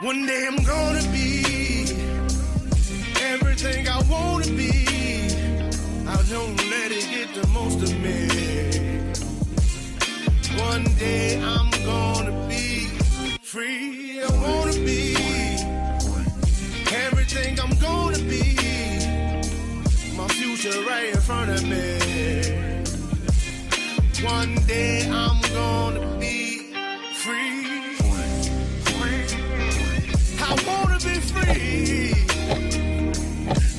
One day I'm gonna be everything I wanna be. I don't let it get the most of me. One day I'm gonna be free. I wanna be everything I'm gonna be. My future right in front of me. One day I'm gonna be free. I wanna be free,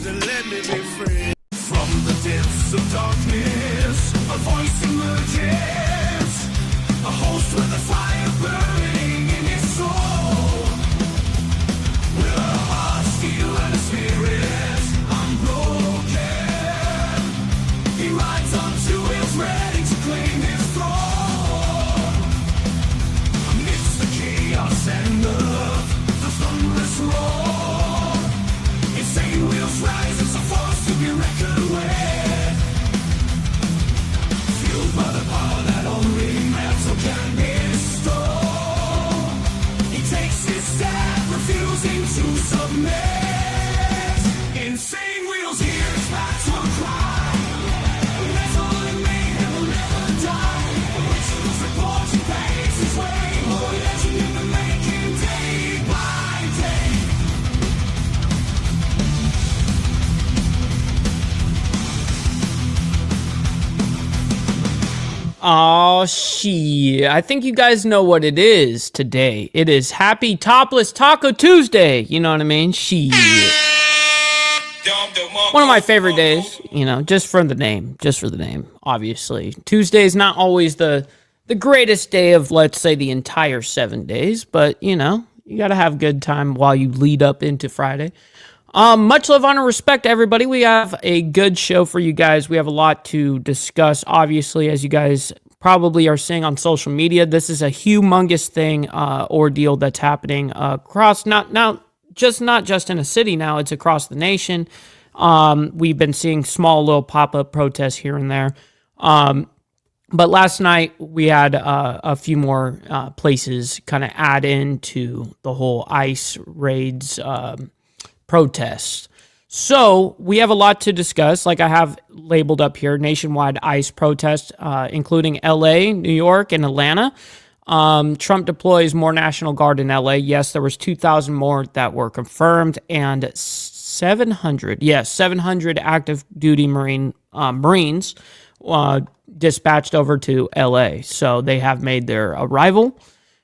then let me be free. From the depths of darkness, a voice emerges, a host with a fire burning in his soul. With a heart steel and a spirit unbroken, he rides on two wheels ready to claim his throne. Amidst the chaos and love, thunderous roar, insane wheels rise as a force to be reckoned with. Fueled by the power that only metal can bestow, he takes his stand, refusing to submit. Insane wheels hear his battle cry. Metal and mayhem will never die. Rituals report he pays his way. Oh, legend in the making, day by day. Oh, shit. I think you guys know what it is today. It is Happy Topless Taco Tuesday. You know what I mean? Shit. One of my favorite days, you know, just for the name. Just for the name, obviously. Tuesday is not always the greatest day of, let's say, the entire 7 days. But, you know, you got to have a good time while you lead up into Friday. Much love, honor, respect to everybody. We have a good show for you guys. We have a lot to discuss. Obviously, as you guys probably are seeing on social media, this is a humongous thing, ordeal that's happening across, not just in a city now, it's across the nation. We've been seeing small little pop-up protests here and there. But last night we had a few more places kind of add into the whole ICE raids protests. So we have a lot to discuss. Like I have labeled up here, nationwide ICE protests, including LA, New York, and Atlanta. Trump deploys more National Guard in LA. Yes, there was 2,000 more that were confirmed, and 700 active duty Marines dispatched over to LA. So they have made their arrival.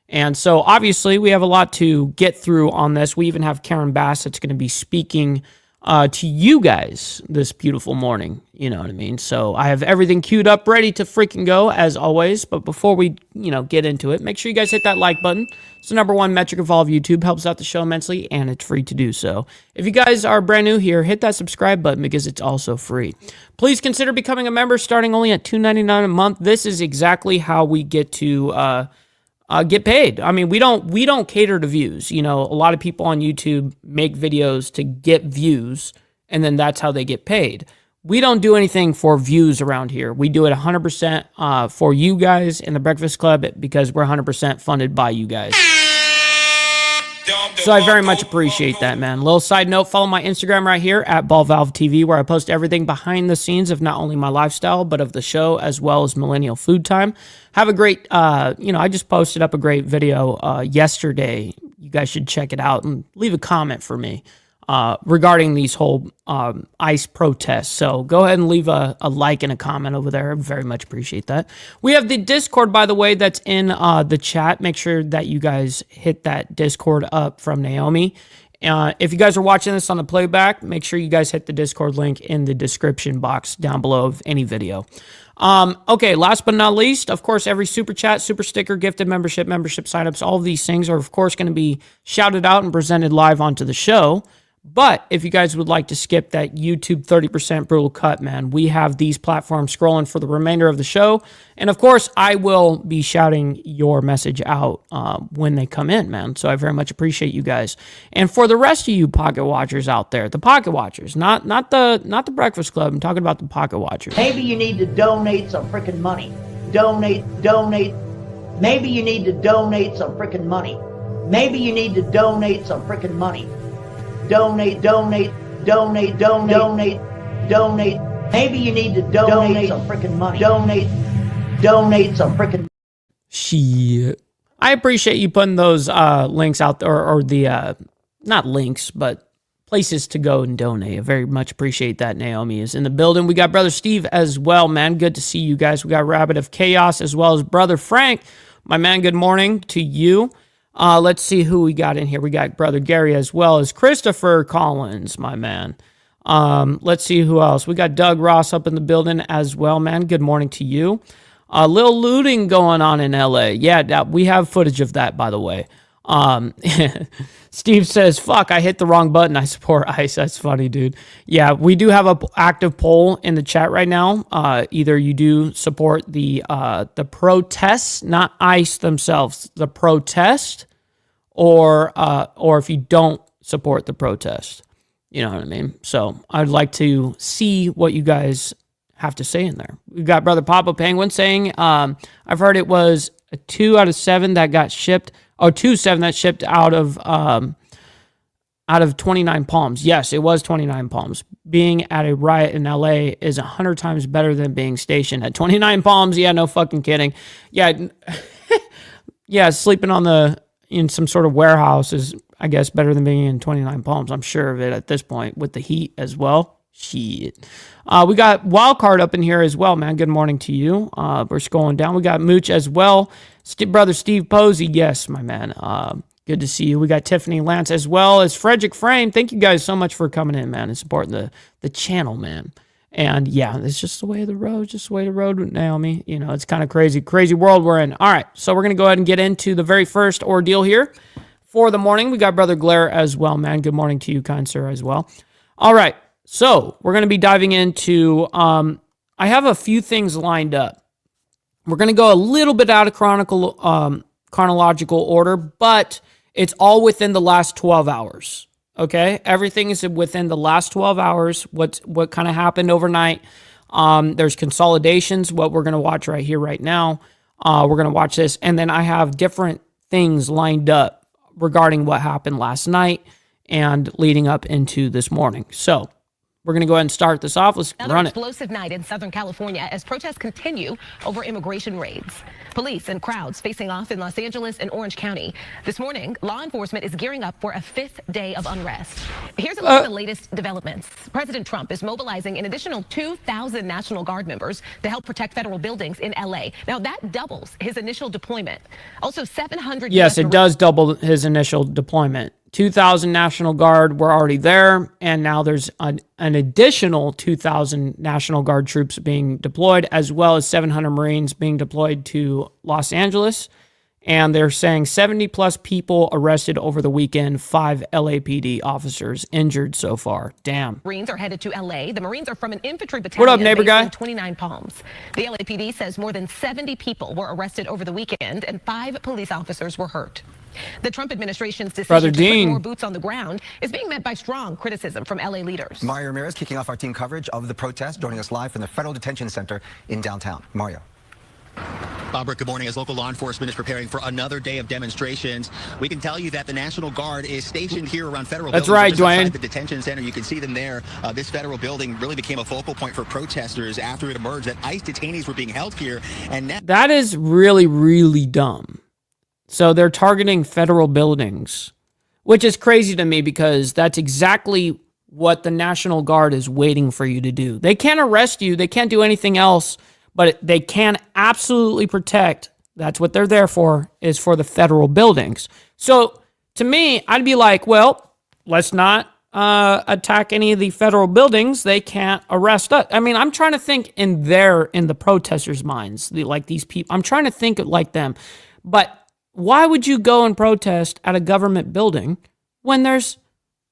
And so, obviously, we have a lot to get through on this. We even have Karen Bass that's going to be speaking to you guys this beautiful morning. You know what I mean? So, I have everything queued up, ready to freaking go, as always. But before we, get into it, make sure you guys hit that like button. It's the #1 metric of all of YouTube. Helps out the show immensely, and it's free to do so. If you guys are brand new here, hit that subscribe button because it's also free. Please consider becoming a member starting only at $2.99 a month. This is exactly how we get to get paid. I mean, we don't cater to views. You know, a lot of people on YouTube make videos to get views, and then that's how they get paid. We don't do anything for views around here. We do it 100% for you guys in the Breakfast Club because we're 100% funded by you guys. So I very much appreciate that, man. Little side note, follow my Instagram right here at BallValveTV, where I post everything behind the scenes of not only my lifestyle, but of the show, as well as Millennial Food Time. Have a great, I just posted up a great video yesterday. You guys should check it out and leave a comment for me regarding these whole ICE protests. So go ahead and leave a like and a comment over there. I very much appreciate that. We have the Discord, by the way, that's in the chat. Make sure that you guys hit that Discord up from Naomi. If you guys are watching this on the playback, make sure you guys hit the Discord link in the description box down below of any video. Okay, last but not least, of course, every super chat, super sticker, gifted membership signups, all of these things are, of course, going to be shouted out and presented live onto the show. But if you guys would like to skip that YouTube 30% brutal cut, man, we have these platforms scrolling for the remainder of the show. And of course, I will be shouting your message out when they come in, man. So I very much appreciate you guys. And for the rest of you pocket watchers out there, the pocket watchers, not the Breakfast Club. I'm talking about the pocket watchers. Maybe you need to donate some freaking money. Donate. Maybe you need to donate some freaking money. Maybe you need to donate some freaking money. Donate. Maybe you need to donate some freaking money. Donate some freaking. Shit. I appreciate you putting those links out there, or the not links, but places to go and donate. I very much appreciate that. Naomi is in the building. We got Brother Steve as well, man. Good to see you guys. We got Rabbit of Chaos as well as Brother Frank. My man, good morning to you. Let's see who we got in here. We got Brother Gary as well as Christopher Collins, my man. Let's see who else. We got Doug Ross up in the building as well, man. Good morning to you. Little looting going on in LA. Yeah, we have footage of that, by the way. Steve says, fuck, I hit the wrong button. I support ICE. That's funny, dude. Yeah, we do have an active poll in the chat right now. Either you do support the protests, not ICE themselves, the protest, or if you don't support the protest. You know what I mean? So I'd like to see what you guys have to say in there. We've got Brother Papa Penguin saying, I've heard it was a 2 out of 7 that got shipped. Oh, 2-7 that shipped out of 29 Palms. Yes, it was 29 Palms. Being at a riot in LA is 100 times better than being stationed at 29 Palms. Yeah, no fucking kidding. Yeah, yeah, sleeping in some sort of warehouse is, I guess, better than being in 29 Palms. I'm sure of it at this point with the heat as well. Shit. We got Wildcard up in here as well, man. Good morning to you. We're scrolling down. We got Mooch as well. Brother Steve Posey. Yes, my man. Good to see you. We got Tiffany Lance as well as Frederick Frame. Thank you guys so much for coming in, man, and supporting the channel, man. And yeah, it's just the way of the road, Naomi. You know, it's kind of crazy world we're in. All right, so we're going to go ahead and get into the very first ordeal here for the morning. We got Brother Glare as well, man. Good morning to you, kind sir, as well. All right. So we're going to be diving into, I have a few things lined up. We're going to go a little bit out of chronological order, but it's all within the last 12 hours. Okay. Everything is within the last 12 hours. What kind of happened overnight. There's consolidations, what we're going to watch right here, right now. We're going to watch this. And then I have different things lined up regarding what happened last night and leading up into this morning. So we're going to go ahead and start this off. Let's run it. Another explosive night in Southern California as protests continue over immigration raids. Police and crowds facing off in Los Angeles and Orange County. This morning, law enforcement is gearing up for a 5th day of unrest. Here's a look at the latest developments. President Trump is mobilizing an additional 2,000 National Guard members to help protect federal buildings in L.A. Now, that doubles his initial deployment. Also, 700... Yes, it does double his initial deployment. 2,000 National Guard were already there, and now there's an additional 2,000 National Guard troops being deployed, as well as 700 Marines being deployed to Los Angeles. And they're saying 70-plus people arrested over the weekend, 5 LAPD officers injured so far. Damn. Marines are headed to L.A. The Marines are from an infantry battalion. What up, neighbor guy? 29 Palms. The LAPD says more than 70 people were arrested over the weekend, and 5 police officers were hurt. The Trump administration's decision to put more boots on the ground is being met by strong criticism from LA leaders. Mario Ramirez kicking off our team coverage of the protest, joining us live from the Federal Detention Center in downtown. Mario. Bob, good morning. As local law enforcement is preparing for another day of demonstrations, we can tell you that the National Guard is stationed here around federal buildings. That's right, Dwayne. Outside the detention center. You can see them there. This federal building really became a focal point for protesters after it emerged that ICE detainees were being held here. And now that is really, really dumb. So they're targeting federal buildings, which is crazy to me because that's exactly what the National Guard is waiting for you to do. They can't arrest you. They can't do anything else, but they can absolutely protect. That's what they're there for, is for the federal buildings. So to me, I'd be like, well, let's not attack any of the federal buildings. They can't arrest us. I mean, I'm trying to think in the protesters' minds, like these people. I'm trying to think like them. But why would you go and protest at a government building when there's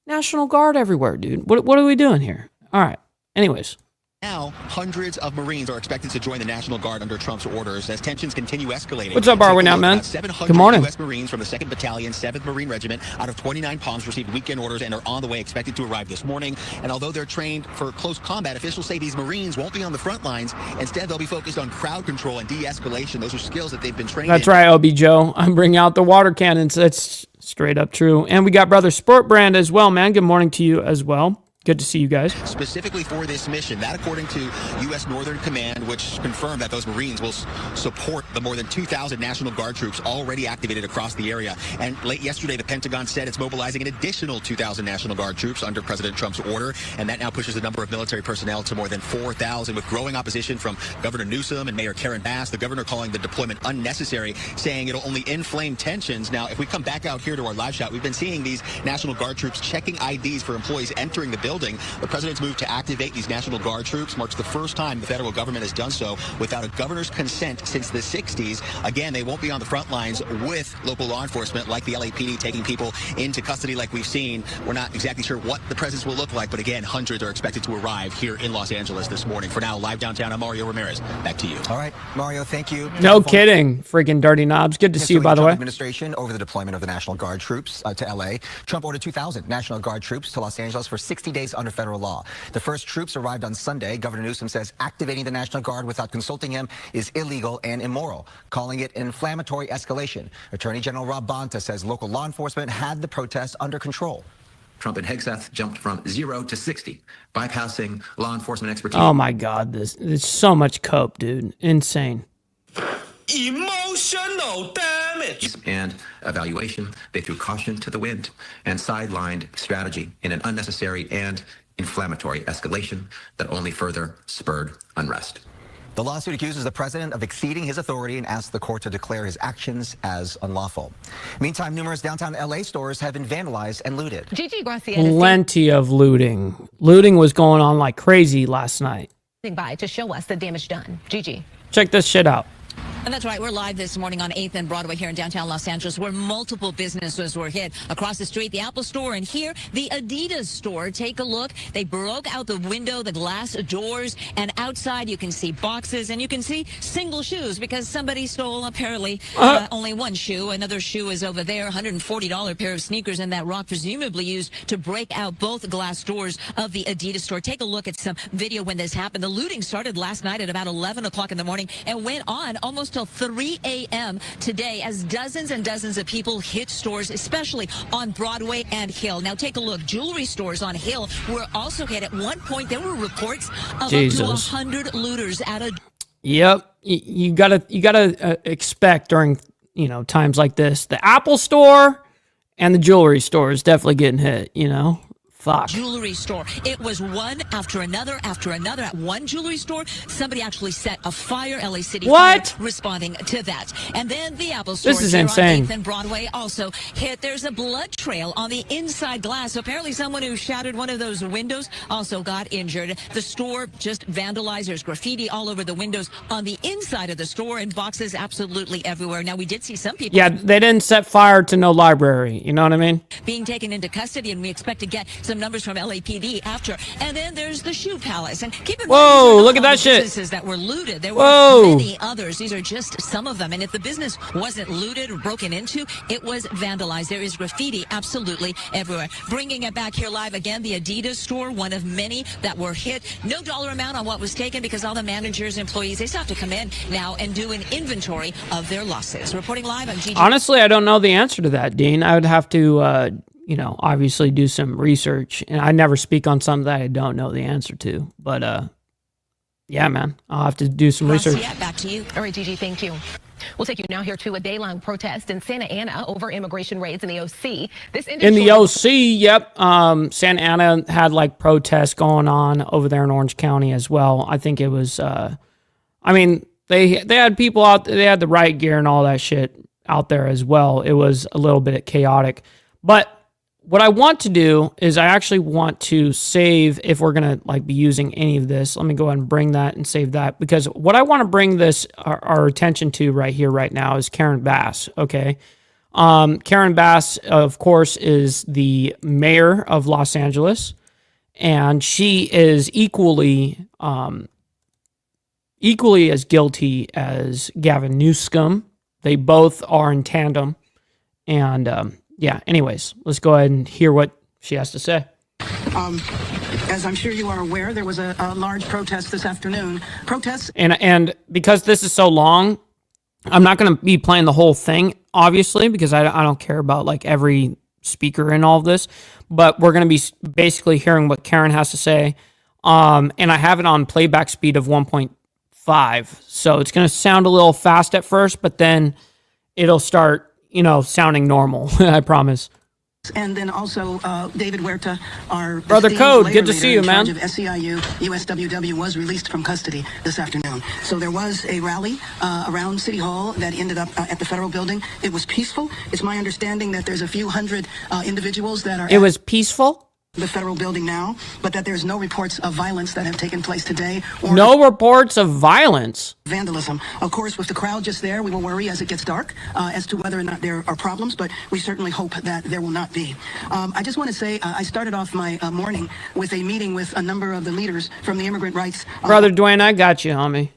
National Guard everywhere, dude? What are we doing here? All right. Anyways, Now, hundreds of Marines are expected to join the National Guard under Trump's orders as tensions continue escalating. What's up, Arwen, now, man? 700 Good morning. U.S. Marines from the 2nd Battalion, 7th Marine Regiment out of 29 Palms received weekend orders and are on the way, expected to arrive this morning. And although they're trained for close combat, officials say these Marines won't be on the front lines. Instead, they'll be focused on crowd control and de-escalation. Those are skills that they've been trained in. That's right, OB Joe. I'm bringing out the water cannons. That's straight up true. And we got Brother Sport Brand as well, man. Good morning to you as well. Good to see you guys. Specifically for this mission, that according to U.S. Northern Command, which confirmed that those Marines will support the more than 2,000 National Guard troops already activated across the area. And late yesterday, the Pentagon said it's mobilizing an additional 2,000 National Guard troops under President Trump's order. And that now pushes the number of military personnel to more than 4,000, with growing opposition from Governor Newsom and Mayor Karen Bass. The governor calling the deployment unnecessary, saying it'll only inflame tensions. Now, if we come back out here to our live shot, we've been seeing these National Guard troops checking IDs for employees entering the building. The president's move to activate these National Guard troops marks the first time the federal government has done so without a governor's consent since the 60s. Again, they won't be on the front lines with local law enforcement like the LAPD taking people into custody like we've seen. We're not exactly sure what the presence will look like, but again, hundreds are expected to arrive here in Los Angeles this morning. For now, live downtown, I'm Mario Ramirez. Back to you. All right, Mario, thank you. No kidding. Freaking dirty knobs. Good to see you, by the Trump way. Administration over the deployment of the National Guard troops to L.A. Trump ordered 2,000 National Guard troops to Los Angeles for 60 days under federal law. The first troops arrived on Sunday. Governor Newsom says activating the National Guard without consulting him is illegal and immoral, calling it an inflammatory escalation. Attorney General Rob Bonta says local law enforcement had the protests under control. Trump and Hegseth jumped from 0 to 60, bypassing law enforcement expertise. Oh my God, there's so much cope, dude. Insane. Emotional damage. And evaluation, they threw caution to the wind and sidelined strategy in an unnecessary and inflammatory escalation that only further spurred unrest. The lawsuit accuses the president of exceeding his authority and asks the court to declare his actions as unlawful. Meantime, numerous downtown L.A. stores have been vandalized and looted. Gigi Garcia Plenty of looting. Looting was going on like crazy last night. by to show us the damage done. Gigi. Check this shit out. And that's right. We're live this morning on 8th and Broadway here in downtown Los Angeles, where multiple businesses were hit. Across the street, the Apple store, and here, the Adidas store. Take a look. They broke out the window, the glass doors, and outside you can see boxes, and you can see single shoes because somebody stole, apparently, only one shoe. Another shoe is over there, $140 pair of sneakers in that rock, presumably used to break out both glass doors of the Adidas store. Take a look at some video when this happened. The looting started last night at about 11 o'clock in the morning and went on almost till 3 a.m. today as dozens and dozens of people hit stores, especially on Broadway and Hill. Now take a look. Jewelry stores on Hill were also hit. At one point, there were reports of up to 100 looters at a... Yep. You gotta expect during, times like this, the Apple store and the jewelry store is definitely getting hit, Fuck. Jewelry store. It was one after another after another. At one jewelry store, somebody actually set a fire. LA City What? Fire responding to that. And then the Apple store This is here insane. on 8th and Broadway also hit. There's a blood trail on the inside glass. Apparently someone who shattered one of those windows also got injured. The store just vandalized. There's graffiti all over the windows on the inside of the store and boxes absolutely everywhere. Now, we did see some people... Yeah, they didn't set fire to no library. You know what I mean? ...being taken into custody, and we expect to get some numbers from LAPD after. And then there's the Shoe Palace. And keep in mind, whoa, look at that shit. Businesses that were looted. There were many others. These are just some of them. And if the business wasn't looted or broken into, it was vandalized. There is graffiti absolutely everywhere. Bringing it back here live again, the Adidas store, one of many that were hit. No dollar amount on what was taken because all the managers, employees, they still have to come in now and do an inventory of their losses. Reporting live on GG. Honestly, I don't know the answer to that, Dean. I would have to, obviously do some research. And I never speak on something that I don't know the answer to. But, yeah, man, I'll have to do some research. Yeah, back to you. All right, Gigi, thank you. We'll take you now here to a day-long protest in Santa Ana over immigration raids in the OC. In the OC, yep. Santa Ana had like protests going on over there in Orange County as well. I think it was, they had people out there, they had the riot gear and all that shit out there as well. It was a little bit chaotic. But what I want to do is I actually want to save, if we're going to be using any of this, let me go ahead and bring that and save that, because what I want to bring our attention to right here, right now is Karen Bass. Okay. Karen Bass, of course, is the mayor of Los Angeles. and she is equally as guilty as Gavin Newsom. They both are in tandem. And yeah, anyways, let's go ahead and hear what she has to say. As I'm sure you are aware, there was a large protest this afternoon. Protests. And because this is so long, I'm not going to be playing the whole thing, obviously, because I don't care about like every speaker in all of this. But we're going to be basically hearing what Karen has to say. And I have it on playback speed of 1.5. So it's going to sound a little fast at first, but then it'll start, sounding normal. I promise. And then also David Huerta, our Brother Code, good to see you, man. Of SEIU, USWW was released from custody this afternoon. So there was a rally around City Hall that ended up at the federal building. It was peaceful. It's my understanding that there's a few hundred individuals that are. It was peaceful? The federal building now, but that there's no reports of violence that have taken place today. Or no reports of violence. Vandalism. Of course, with the crowd just there, we will worry as it gets dark as to whether or not there are problems, but we certainly hope that there will not be. I just want to say I started off my morning with a meeting with a number of the leaders from the immigrant rights. Brother Dwayne, I got you, homie.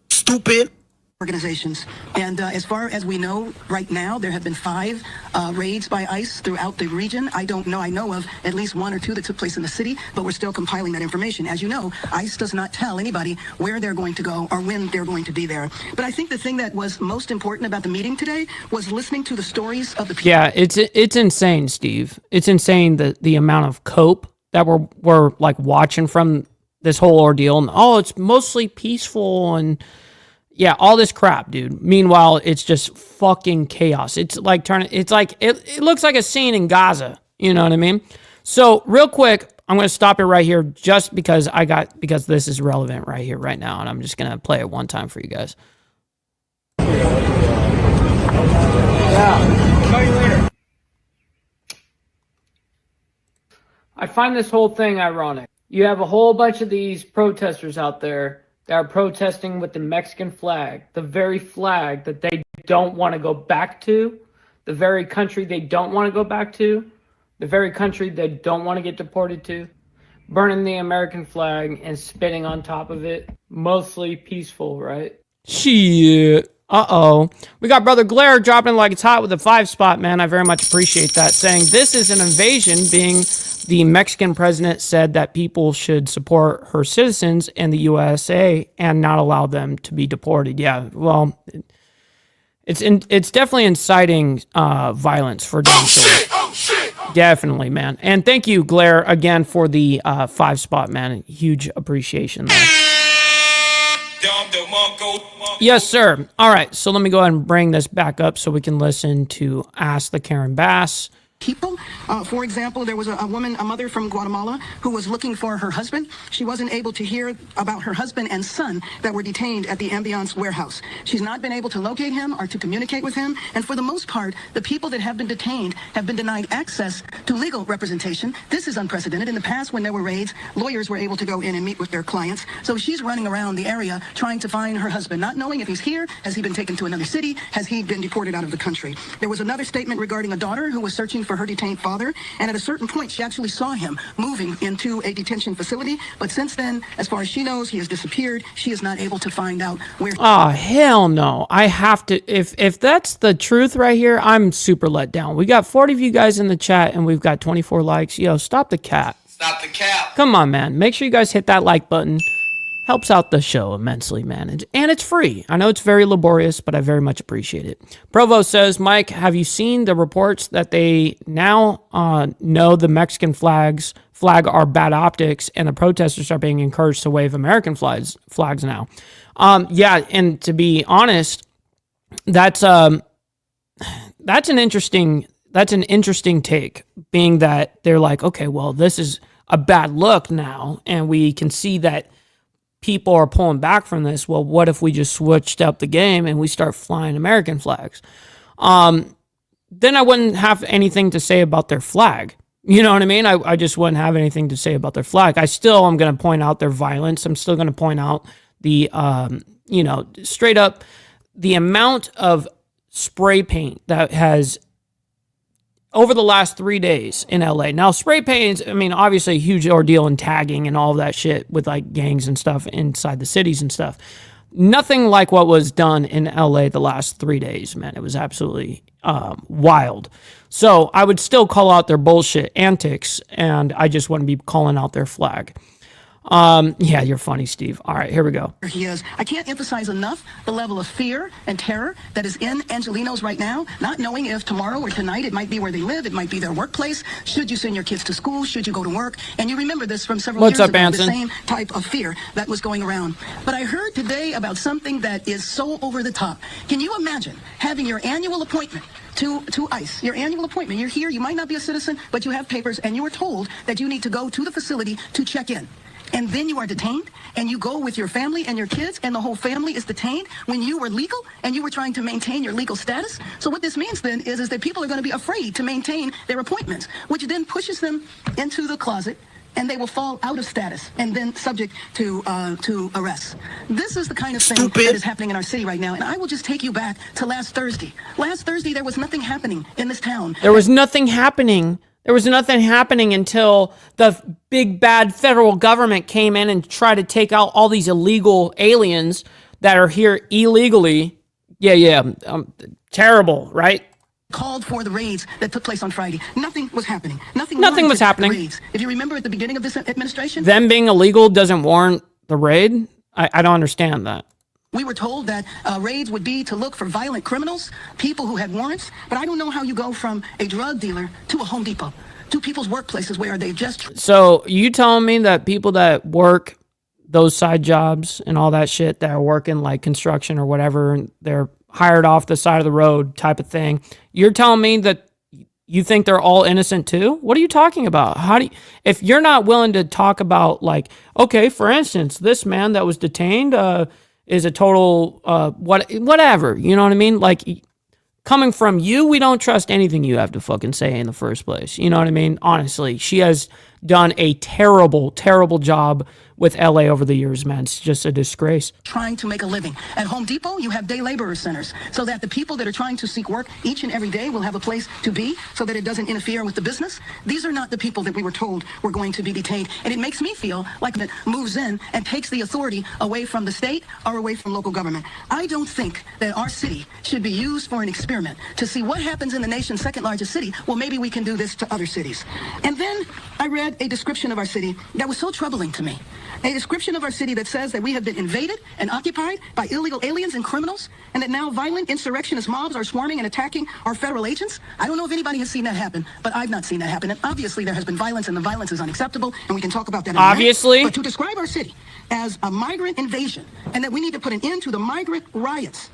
Stupid. Organizations. And as far as we know right now, there have been 5 raids by ICE throughout the region. I know of at least 1 or 2 that took place in the city, but we're still compiling that information. As you know, ICE does not tell anybody where they're going to go or when they're going to be there. But I think the thing that was most important about the meeting today was listening to the stories of the people. Yeah, it's insane, Steve. It's insane the amount of cope that we're like watching from this whole ordeal. And it's mostly peaceful and yeah, all this crap, dude. Meanwhile, it's just fucking chaos. It's like it looks like a scene in Gaza. You know what I mean? So real quick, I'm going to stop it right here just because this is relevant right here, right now. And I'm just going to play it one time for you guys. Yeah. Call you later. I find this whole thing ironic. You have a whole bunch of these protesters out there that are protesting with the Mexican flag, the very flag that they don't want to go back to, the very country they don't want to go back to, the very country they don't want to get deported to, burning the American flag and spitting on top of it. Mostly peaceful, right? Shit. Uh-oh. We got Brother Glare dropping like it's hot with a 5 spot, man. I very much appreciate that. Saying this is an invasion, being the Mexican president said that people should support her citizens in the USA and not allow them to be deported. Yeah, well, it's definitely inciting violence for damn sure. Oh, shit. Definitely, man. And thank you, Glare, again for the 5 spot, man. Huge appreciation there. Yes, sir. All right, so let me go ahead and bring this back up so we can listen to Ask the Karen Bass. People. For example, there was a mother from Guatemala who was looking for her husband. She wasn't able to hear about her husband and son that were detained at the Ambiance warehouse. She's not been able to locate him or to communicate with him. And for the most part, the people that have been detained have been denied access to legal representation. This is unprecedented. In the past, when there were raids, lawyers were able to go in and meet with their clients. So she's running around the area trying to find her husband, not knowing if he's here, has he been taken to another city, has he been deported out of the country. There was another statement regarding a daughter who was searching for her detained father, and at a certain point she actually saw him moving into a detention facility, but since then, as far as she knows, he has disappeared. She is not able to find out where. Oh, hell no. I have to, if that's the truth right here, I'm super let down. We got 40 of you guys in the chat and we've got 24 likes. Yo, stop the cap. Stop the cap. Come on, man. Make sure you guys hit that like button. Helps out the show immensely, man. And it's free. I know it's very laborious, but I very much appreciate it. Provo says, Mike, have you seen the reports that they now know the Mexican flag are bad optics and the protesters are being encouraged to wave American flags now? Yeah, and to be honest, that's an interesting take, being that they're like, okay, well, this is a bad look now, and we can see that people are pulling back from this. Well, what if we just switched up the game and we start flying American flags? Then I wouldn't have anything to say about their flag. You know what I mean? I just wouldn't have anything to say about their flag. I still am going to point out their violence. I'm still going to point out the, straight up the amount of spray paint that has over the last 3 days in LA. Now, spray paint's, I mean, obviously a huge ordeal in tagging and all of that shit with like gangs and stuff inside the cities and stuff. Nothing like what was done in LA the last 3 days, man. It was absolutely wild. So I would still call out their bullshit antics, and I just wouldn't be calling out their flag. Yeah, you're funny, Steve. All right, here we go. He is. I can't emphasize enough the level of fear and terror that is in Angelenos right now, not knowing if tomorrow or tonight it might be where they live, it might be their workplace. Should you send your kids to school? Should you go to work? And you remember this from several years ago, Anson? the same type of fear that was going around. But I heard today about something that is so over the top. Can you imagine having your annual appointment to ICE, your annual appointment? You're here, you might not be a citizen, but you have papers, and you are told that you need to go to the facility to check in. And then you are detained, and you go with your family and your kids, and the whole family is detained when you were legal and you were trying to maintain your legal status. So what this means then is that people are going to be afraid to maintain their appointments, which then pushes them into the closet, and they will fall out of status and then subject to arrest. This is the kind of thing that is happening in our city right now. And I will just take you back to last Thursday. Last Thursday, there was nothing happening in this town. There was nothing happening. There was nothing happening until the big bad federal government came in and tried to take out all these illegal aliens that are here illegally. Yeah. Terrible, right? Called for the raids that took place on Friday. Nothing was happening. Nothing was happening. Raids. If you remember at the beginning of this administration, them being illegal doesn't warrant the raid? I don't understand that. We were told that raids would be to look for violent criminals, people who had warrants, but I don't know how you go from a drug dealer to a Home Depot, to people's workplaces where they just... So you telling me that people that work those side jobs and all that shit that are working like construction or whatever, and they're hired off the side of the road type of thing, you're telling me that you think they're all innocent too? What are you talking about? How do you, if you're not willing to talk about, like, okay, for instance, this man that was detained, is a total whatever, you know what I mean? Like, coming from you, we don't trust anything you have to fucking say in the first place. You know what I mean? Honestly, she has done a terrible, terrible job with LA over the years, man. It's just a disgrace. Trying to make a living. At Home Depot, you have day laborer centers so that the people that are trying to seek work each and every day will have a place to be so that it doesn't interfere with the business. These are not the people that we were told were going to be detained. And it makes me feel like it moves in and takes the authority away from the state or away from local government. I don't think that our city should be used for an experiment to see what happens in the nation's second largest city. Well, maybe we can do this to other cities. And then I read a description of our city that was so troubling to me. A description of our city that says that we have been invaded and occupied by illegal aliens and criminals, and that now violent insurrectionist mobs are swarming and attacking our federal agents. I don't know if anybody has seen that happen, but I've not seen that happen. And obviously there has been violence, and the violence is unacceptable, and we can talk about that in a minute. Obviously. But to describe our city as a migrant invasion, and that we need to put an end to the migrant riots,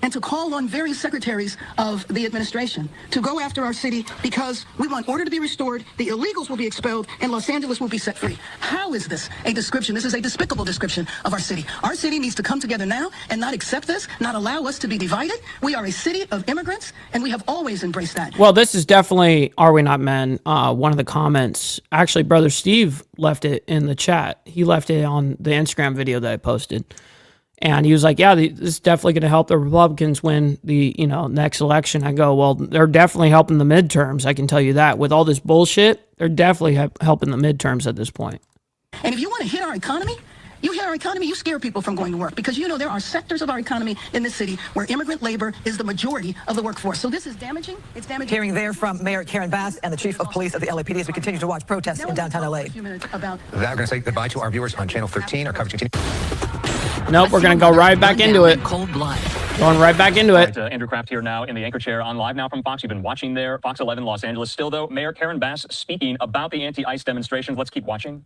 and to call on various secretaries of the administration to go after our city because we want order to be restored, the illegals will be expelled, and Los Angeles will be set free. How is this a description? This is a despicable description of our city. Our city needs to come together now and not accept this, not allow us to be divided. We are a city of immigrants, and we have always embraced that. Well, this is definitely Are We Not Men? One of the comments. Actually, Brother Steve left it in the chat. He left it on the Instagram video that I posted. And he was like, yeah, this is definitely going to help the Republicans win the, next election. I go, well, they're definitely helping the midterms. I can tell you that. With all this bullshit, they're definitely helping the midterms at this point. And if you want to hit our economy, you scare people from going to work because there are sectors of our economy in this city where immigrant labor is the majority of the workforce. So this is damaging. It's damaging. Hearing there from Mayor Karen Bass and the Chief of Police of the LAPD as we continue to watch protests in downtown LA. We're going to say goodbye to our viewers on Channel 13. Our coverage continues. Nope, we're going to go right back into it. Cold blood. Going right back into it. Andrew Kraft here now in the anchor chair on Live Now from Fox. You've been watching there, Fox 11 Los Angeles. Still, though, Mayor Karen Bass speaking about the anti-ICE demonstrations. Let's keep watching.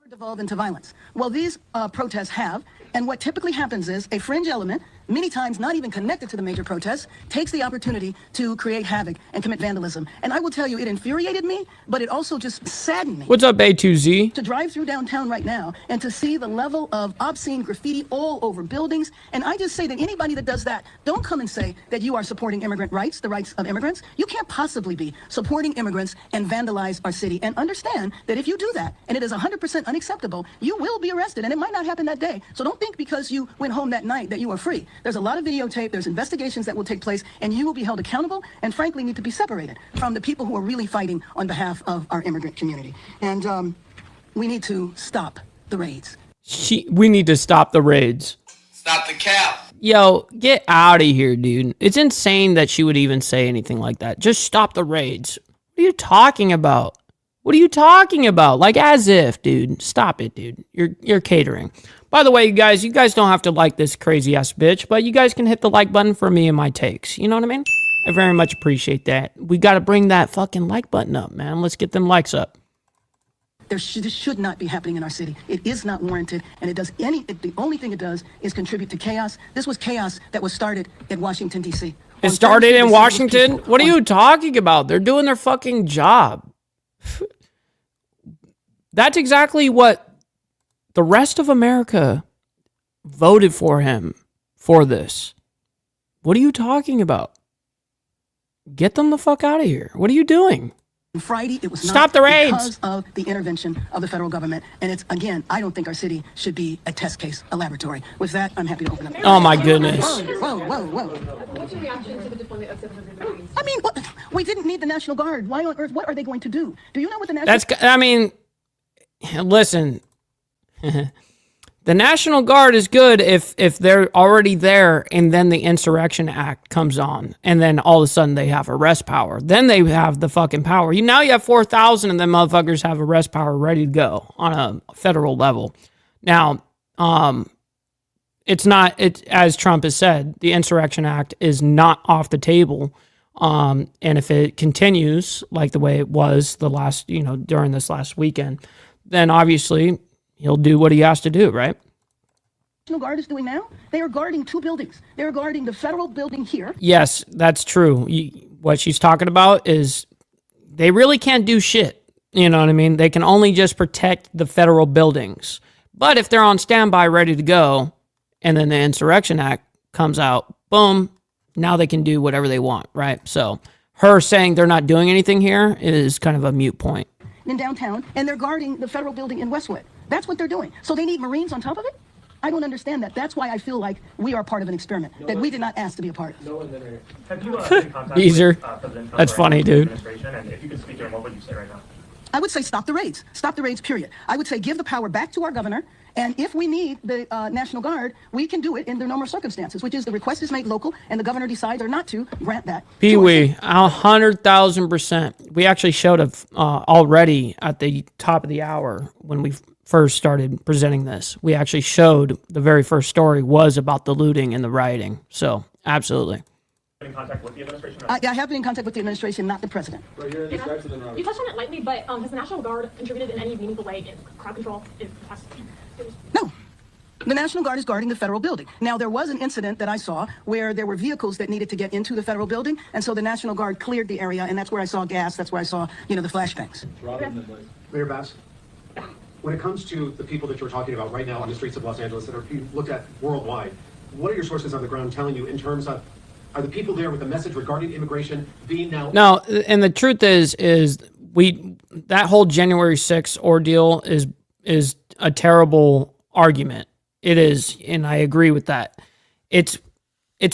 Devolve into violence. Well, these protests have, and what typically happens is a fringe element, many times not even connected to the major protests, takes the opportunity to create havoc and commit vandalism. And I will tell you, it infuriated me, but it also just saddened me. What's up, A2Z? To drive through downtown right now and to see the level of obscene graffiti all over buildings. And I just say that anybody that does that, don't come and say that you are supporting immigrant rights, the rights of immigrants. You can't possibly be supporting immigrants and vandalize our city. And understand that if you do that, and it is 100% unacceptable, you will be arrested. And it might not happen that day. So don't think because you went home that night that you are free. There's a lot of videotape. There's investigations that will take place, and you will be held accountable and, frankly, need to be separated from the people who are really fighting on behalf of our immigrant community. And we need to stop the raids. We need to stop the raids. Stop the cap. Yo, get out of here, dude. It's insane that she would even say anything like that. Just stop the raids. What are you talking about? What are you talking about? Like, as if, dude. Stop it, dude. You're catering. By the way, you guys don't have to like this crazy ass bitch, but you guys can hit the like button for me and my takes. You know what I mean? I very much appreciate that. We got to bring that fucking like button up, man. Let's get them likes up. This should not be happening in our city. It is not warranted, and the only thing it does is contribute to chaos. This was chaos that was started in Washington, D.C. It started in Washington? What are you talking about? They're doing their fucking job. That's exactly what the rest of America voted for him for this. What are you talking about? Get them the fuck out of here. What are you doing? Friday, it was Stop the raids because of the intervention of the federal government. And it's, again, I don't think our city should be a test case, a laboratory. With that, I'm happy to open up. Oh, my goodness. Whoa. What's your reaction to the deployment of civil military? I mean, we didn't need the National Guard. Why on earth? What are they going to do? Do you know what the National Listen. The National Guard is good if they're already there and then the Insurrection Act comes on and then all of a sudden they have arrest power. Then they have the fucking power. Now you have 4,000 and then motherfuckers have arrest power ready to go on a federal level. Now, as Trump has said, the Insurrection Act is not off the table. And if it continues like the way it was during this last weekend, then obviously he'll do what he has to do, right? National Guard is doing now? They are guarding 2 buildings. They are guarding the federal building here. Yes, that's true. What she's talking about is they really can't do shit. You know what I mean? They can only just protect the federal buildings. But if they're on standby, ready to go, and then the Insurrection Act comes out, boom, now they can do whatever they want, right? So her saying they're not doing anything here is kind of a moot point. In downtown, and they're guarding the federal building in Westwood. That's what they're doing. So they need Marines on top of it? I don't understand that. That's why I feel like we are part of an experiment that we did not ask to be a part of. Have you been in contact Easier. with President Trump That's funny, dude. And if you could speak to him, what would you say right now? I would say stop the raids. Stop the raids, period. I would say give the power back to our governor. And if we need the National Guard, we can do it in the normal circumstances, which is the request is made local and the governor decides or not to grant that. Pee-wee, 100,000%. We actually showed it already at the top of the hour when we first started presenting this. We actually showed the very first story was about the looting and the rioting. So, absolutely. In contact with the administration? I have been in contact with the administration, not the president. You touched on it lightly, but has the National Guard contributed in any meaningful way in crowd control in the past? No. The National Guard is guarding the federal building. Now, there was an incident that I saw where there were vehicles that needed to get into the federal building, and so the National Guard cleared the area, and that's where I saw gas, that's where I saw, the flashbangs. Mayor Bass, when it comes to the people that you're talking about right now on the streets of Los Angeles that are being looked at worldwide, what are your sources on the ground telling you in terms of, are the people there with a message regarding immigration being now... No, and the truth is that whole January 6th ordeal is a terrible argument. It is, and I agree with that. It's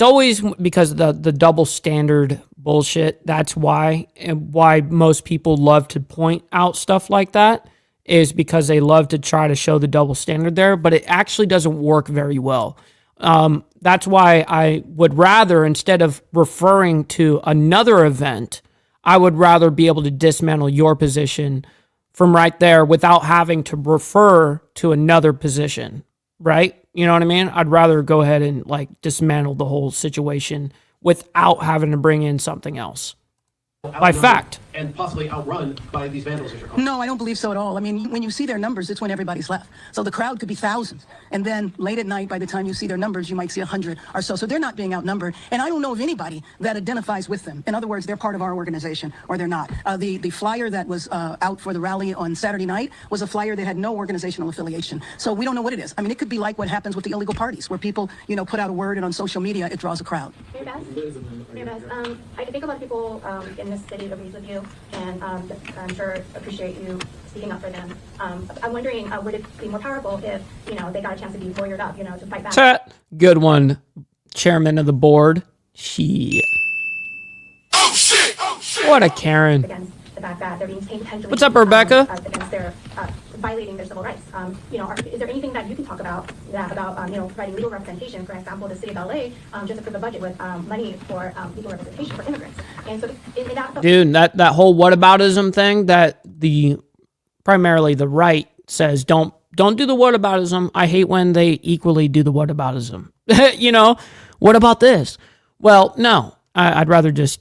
always because of the double standard bullshit. That's why, and why most people love to point out stuff like that is because they love to try to show the double standard there, but it actually doesn't work very well. That's why I would rather, instead of referring to another event, I would rather be able to dismantle your position from right there without having to refer to another position, right? You know what I mean? I'd rather go ahead and dismantle the whole situation without having to bring in something else. By fact. And possibly outrun by these vandals that you're calling. No, I don't believe so at all. I mean, when you see their numbers, it's when everybody's left. So the crowd could be thousands. And then late at night, by the time you see their numbers, you might see 100 or so. So they're not being outnumbered. And I don't know of anybody that identifies with them. In other words, they're part of our organization or they're not. The flyer that was out for the rally on Saturday night was a flyer that had no organizational affiliation. So we don't know what it is. I mean, it could be like what happens with the illegal parties where people, put out a word and on social media, it draws a crowd. I think a lot of people in this city agrees with you, and I'm sure appreciate you speaking up for them. I'm wondering, would it be more powerful if, they got a chance to be lawyered up, to fight back? Good one. chairman of the board. She. Oh shit! Oh shit! What a Karen. Against the fact that they're being potentially. What's up, Rebecca? Against their violating their civil rights. Is there anything that you can talk about providing legal representation? For example, the city of LA just approved a budget with money for legal representation for immigrants. And so, in that. Dude, that whole whataboutism thing that primarily the right says don't do the whataboutism. I hate when they equally do the whataboutism. What about this? Well, no, I'd rather just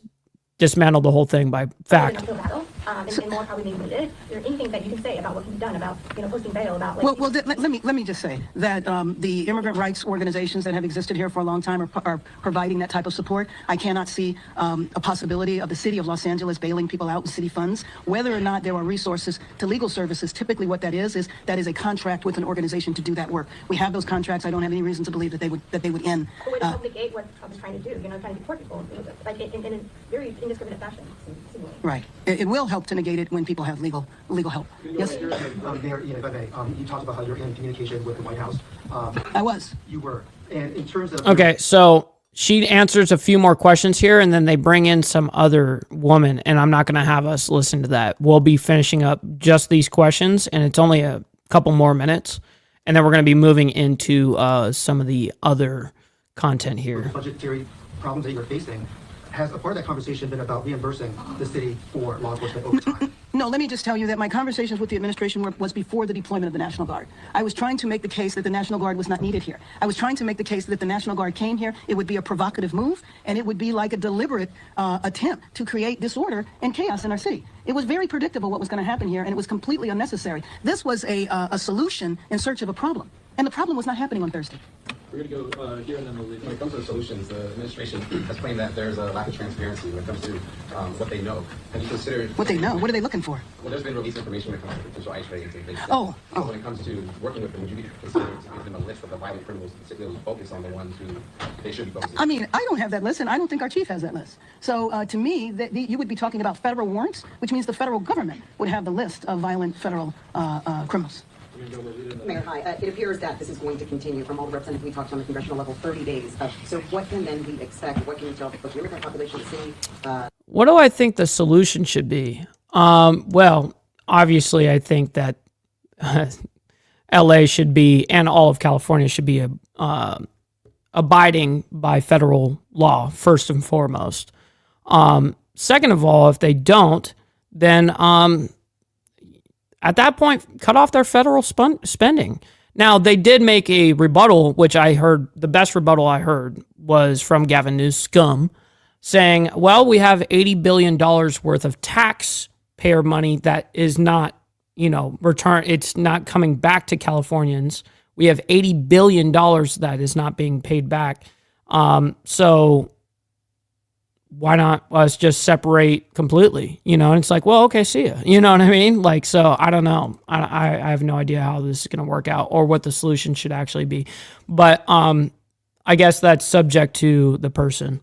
dismantle the whole thing by fact. And more probably needed. Is there anything that you can say about what can be done about posting bail about? Let me just say that the immigrant rights organizations that have existed here for a long time are providing that type of support. I cannot see a possibility of the city of Los Angeles bailing people out with city funds. Whether or not there are resources to legal services, typically what that is a contract with an organization to do that work. We have those contracts. I don't have any reason to believe that they would end. But would help negate what Trump is trying to do? Trying to deport people, like in a very indiscriminate fashion. Seemingly. Right. It will help to negate it when people have legal help. Yes. Mayor, if I may, you talked about how you're in communication with the White House. I was. You were. And in terms of... Okay, so she answers a few more questions here, and then they bring in some other woman, and I'm not going to have us listen to that. We'll be finishing up just these questions, and it's only a couple more minutes, and then we're going to be moving into some of the other content here. The budgetary problems that you're facing, has a part of that conversation been about reimbursing the city for law enforcement overtime? No, let me just tell you that my conversations with the administration was before the deployment of the National Guard. I was trying to make the case that the National Guard was not needed here. I was trying to make the case that if the National Guard came here, it would be a provocative move, and it would be like a deliberate attempt to create disorder and chaos in our city. It was very predictable what was going to happen here, and it was completely unnecessary. This was a solution in search of a problem, and the problem was not happening on Thursday. We're going to go here and then we'll leave. When it comes to the solutions, the administration has claimed that there's a lack of transparency when it comes to what they know. Have you considered... What they know? What are they looking for? Well, there's been released information when it comes to potential ICE raids. So when it comes to working with them, would you be considering to give them a list of the violent criminals, particularly focus on the ones who they should be focusing on? I mean, I don't have that list, and I don't think our chief has that list. So to me, you would be talking about federal warrants, which means the federal government would have the list of violent federal criminals. Mayor, hi. It appears that this is going to continue from all the representatives we talked to on the congressional level, 30 days. So what can then we expect? What can you tell the immigrant population to see? What do I think the solution should be? Well, obviously, I think that LA should be, and all of California should be abiding by federal law, first and foremost. Second of all, if they don't, then at that point, cut off their federal spending. Now, they did make a rebuttal, which I heard, the best rebuttal I heard was from Gavin Newsom, saying, well, we have $80 billion worth of taxpayer money that is not, it's not coming back to Californians. We have $80 billion that is not being paid back. So why not us just separate completely, and it's like, well, okay, see ya. You know what I mean? Like, so I don't know. I have no idea how this is going to work out or what the solution should actually be. But I guess that's subject to the person.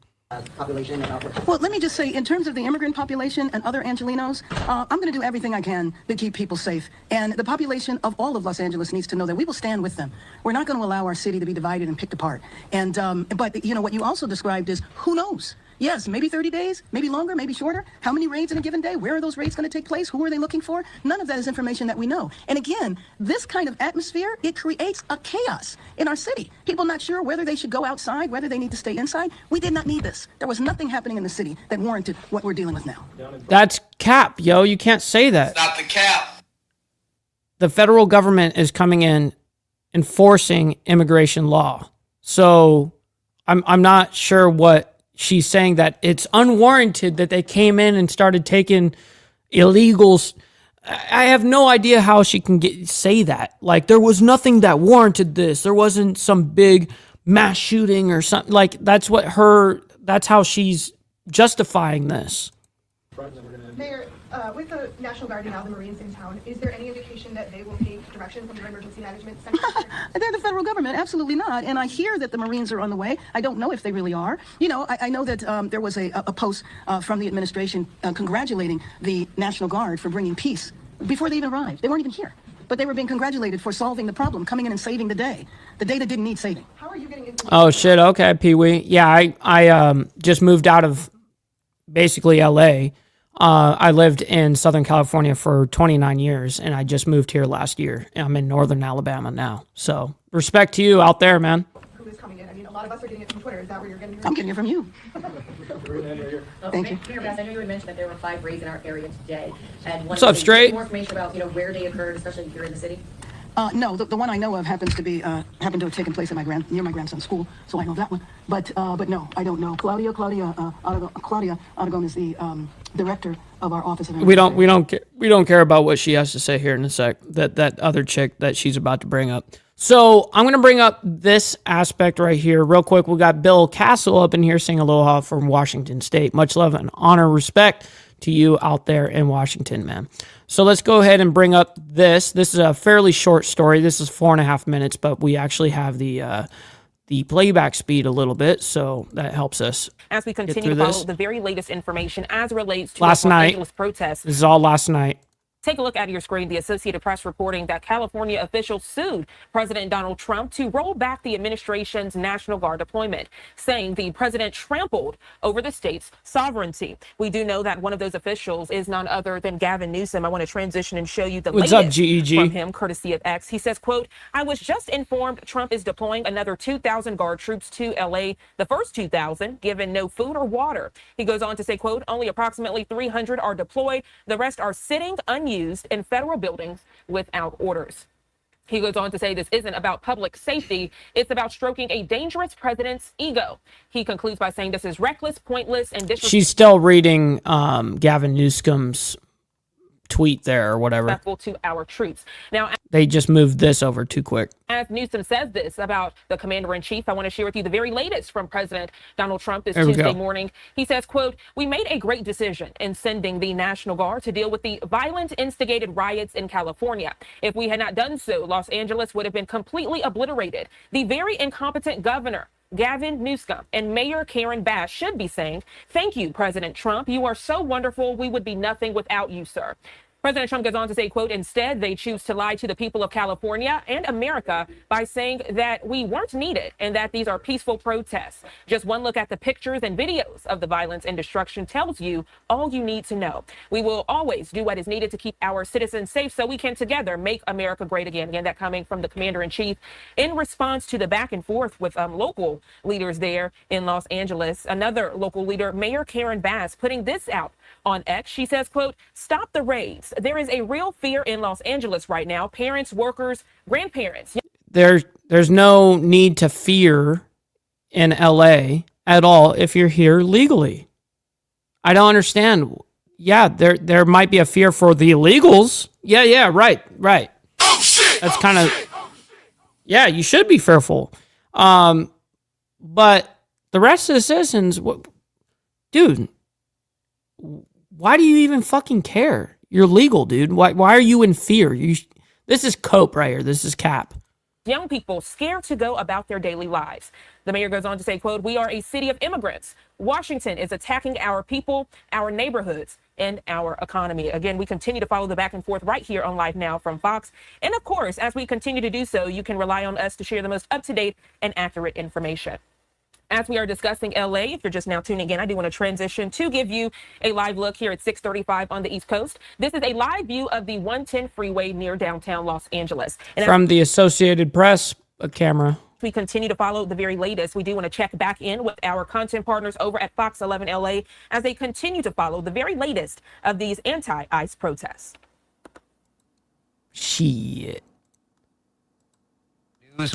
Population about... Well, let me just say, in terms of the immigrant population and other Angelinos, I'm going to do everything I can to keep people safe. And the population of all of Los Angeles needs to know that we will stand with them. We're not going to allow our city to be divided and picked apart. And but what you also described is, who knows? Yes, maybe 30 days, maybe longer, maybe shorter. How many raids in a given day? Where are those raids going to take place? Who are they looking for? None of that is information that we know. And again, this kind of atmosphere, it creates a chaos in our city. People not sure whether they should go outside, whether they need to stay inside. We did not need this. There was nothing happening in the city that warranted what we're dealing with now. That's cap, yo. You can't say that. It's not the cap. The federal government is coming in enforcing immigration law. So I'm not sure what she's saying, that it's unwarranted that they came in and started taking illegals. I have no idea how she can say that. Like, there was nothing that warranted this. There wasn't some big mass shooting or something. Like, that's how she's justifying this. Mayor, with the National Guard and now the Marines in town, is there any indication that they will take direction from their emergency management center? They're the federal government. Absolutely not. And I hear that the Marines are on the way. I don't know if they really are. I know that there was a post from the administration congratulating the National Guard for bringing peace before they even arrived. They weren't even here. But they were being congratulated for solving the problem, coming in and saving the day that didn't need saving. How are you getting into? Oh shit. Okay, Pee Wee. Yeah, I just moved out of basically L.A. I lived in Southern California for 29 years, and I just moved here last year. I'm in Northern Alabama now. So respect to you out there, man. Who is coming in? I mean, a lot of us are getting it from Twitter. Is that where you're getting it? I'm getting it from you. Thank you. Mayor Bass, I know you had mentioned that there were 5 raids in our area today. And What's up, Straight? More information about where they occurred, especially here in the city. No, the one I know of happens to be happened to have taken place at near my grandson's school, so I know that one. But no, I don't know. Claudia Aragon is the director of our office of. We don't care about what she has to say here in a sec. That other chick that she's about to bring up. So I'm gonna bring up this aspect right here real quick. We got Bill Castle up in here saying aloha from Washington State. Much love and honor, respect to you out there in Washington, man. So let's go ahead and bring up this. This is a fairly short story. This is 4.5 minutes, but we actually have the playback speed a little bit, so that helps us. As we continue to follow the very latest information as it relates to last the Los night Angeles protests. This is all last night. Take a look at your screen. The Associated Press reporting that California officials sued President Donald Trump to roll back the administration's National Guard deployment, saying the president trampled over the state's sovereignty. We do know that one of those officials is none other than Gavin Newsom. I want to transition and show you the What's latest up, GEG? from him, courtesy of X. He says, quote, "I was just informed Trump is deploying another 2,000 Guard troops to LA, the first 2,000 given no food or water." He goes on to say, quote, "Only approximately 300 are deployed. The rest are sitting unused in federal buildings without orders." He goes on to say this isn't about public safety. It's about stroking a dangerous president's ego. He concludes by saying this is reckless, pointless, and disrespectful. She's still reading Gavin Newsom's tweet there or whatever. To our troops. Now, They just moved this over too quick. as Newsom says this about the commander-in-chief, I want to share with you the very latest from President Donald Trump this There we Tuesday go. morning. He says, quote, "We made a great decision in sending the National Guard to deal with the violent instigated riots in California. If we had not done so, Los Angeles would have been completely obliterated. The very incompetent governor, Gavin Newsom, and Mayor Karen Bass should be saying, 'Thank you, President Trump. You are so wonderful. We would be nothing without you, sir.'" President Trump goes on to say, quote, "Instead, they choose to lie to the people of California and America by saying that we weren't needed and that these are peaceful protests. Just one look at the pictures and videos of the violence and destruction tells you all you need to know. We will always do what is needed to keep our citizens safe so we can together make America great again." Again, that coming from the commander-in-chief in response to the back and forth with local leaders there in Los Angeles. Another local leader, Mayor Karen Bass, putting this out on X. She says, quote, "Stop the raids. There is a real fear in Los Angeles right now. Parents, workers, grandparents." There's no need to fear in LA at all if you're here legally. I don't understand. Yeah, there might be a fear for the illegals. Yeah, right. Oh shit! That's kind of, yeah, you should be fearful. But the rest of the citizens, dude, why do you even fucking care? You're legal, dude. Why are you in fear? This is cope right here. This is cap. Young people scared to go about their daily lives. The mayor goes on to say, quote, "We are a city of immigrants. Washington is attacking our people, our neighborhoods, and our economy." Again, we continue to follow the back and forth right here on Live Now from Fox. And of course, as we continue to do so, you can rely on us to share the most up-to-date and accurate information. As we are discussing LA, if you're just now tuning in, I do want to transition to give you a live look here at 6:35 on the East Coast. This is a live view of the 110 freeway near downtown Los Angeles. And From the Associated Press camera. we continue to follow the very latest, we do want to check back in with our content partners over at Fox 11 LA as they continue to follow the very latest of these anti-ICE protests. Shit.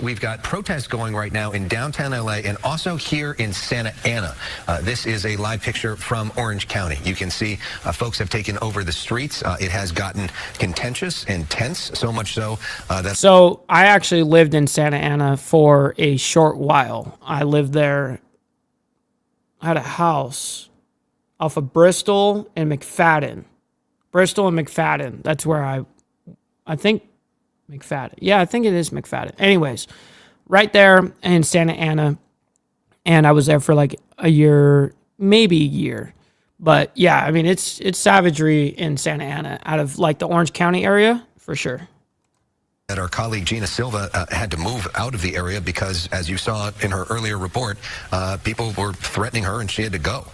We've got protests going right now in downtown LA and also here in Santa Ana. This is a live picture from Orange County. You can see folks have taken over the streets. It has gotten contentious and tense, so much so that... So I actually lived in Santa Ana for a short while. I lived there. I had a house off of Bristol and McFadden. That's where I think McFadden. Yeah, I think it is McFadden. Anyways, right there in Santa Ana. And I was there for like a year, maybe a year. But yeah, I mean, it's savagery in Santa Ana out of like the Orange County area for sure. that our colleague Gina Silva had to move out of the area because, as you saw in her earlier report, people were threatening her and she had to go.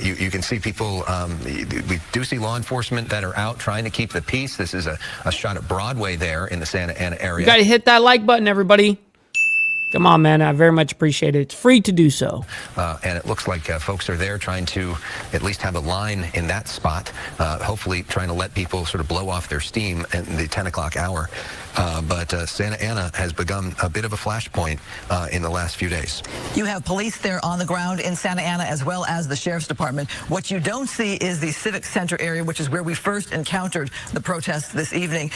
You can see people, we do see law enforcement that are out trying to keep the peace. This is a shot at Broadway there in the Santa Ana area. You got to hit that like button, everybody. Come on, man. I very much appreciate it. It's free to do so. And it looks like folks are there trying to at least have a line in that spot, hopefully trying to let people sort of blow off their steam in the 10 o'clock hour. But Santa Ana has become a bit of a flashpoint in the last few days. You have police there on the ground in Santa Ana as well as the Sheriff's Department. What you don't see is the Civic Center area, which is where we first encountered the protests this evening.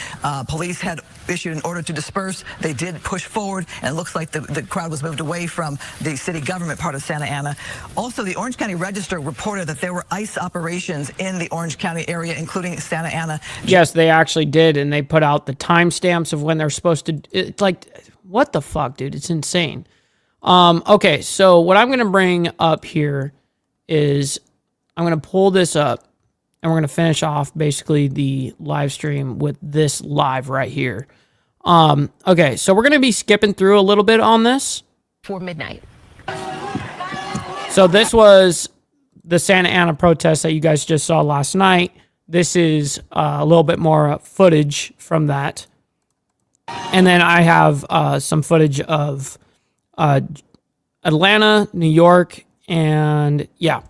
Police had issued an order to disperse. They did push forward, and it looks like the crowd was moved away from the city government part of Santa Ana. Also, the Orange County Register reported that there were ICE operations in the Orange County area, including Santa Ana. Yes, they actually did, and they put out the timestamps of when they're supposed to. It's like, what the fuck, dude? It's insane. Okay, so what I'm going to bring up here is I'm going to pull this up, and we're going to finish off basically the live stream with this live right here. Okay, so we're going to be skipping through a little bit on this. For midnight. So this was the Santa Ana protest that you guys just saw last night. This is a little bit more footage from that. And then I have some footage of Atlanta, New York, and yeah.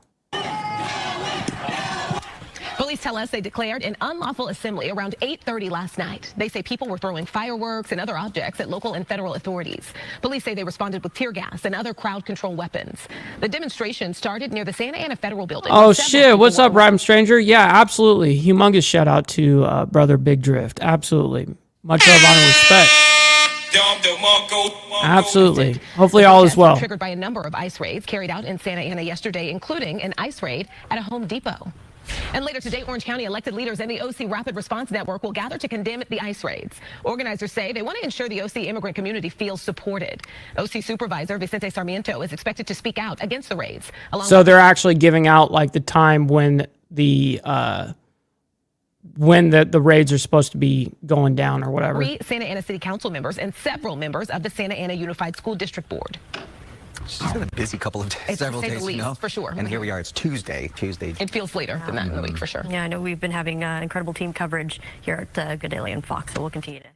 Police tell us they declared an unlawful assembly around 8:30 last night. They say people were throwing fireworks and other objects at local and federal authorities. Police say they responded with tear gas and other crowd control weapons. The demonstration started near the Santa Ana Federal Building. Oh shit, what's up, Rhyme Stranger? Yeah, absolutely. Humongous shout out to brother Big Drift. Absolutely. Much love, honor, respect. Absolutely. Hopefully all is well. Triggered by a number of ICE raids carried out in Santa Ana yesterday, including an ICE raid at a Home Depot. And later today, Orange County elected leaders and the OC Rapid Response Network will gather to condemn the ICE raids. Organizers say they want to ensure the OC immigrant community feels supported. OC Supervisor Vicente Sarmiento is expected to speak out against the raids. So they're actually giving out like the time when the raids are supposed to be going down or whatever. 3 Santa Ana City Council members and several members of the Santa Ana Unified School District Board. It's been a busy couple of days, several days, least, you know? for sure. And here we are, it's Tuesday. It feels later than that in the week, for sure. Yeah, I know we've been having incredible team coverage here at Good Daily and Fox, so we'll continue to.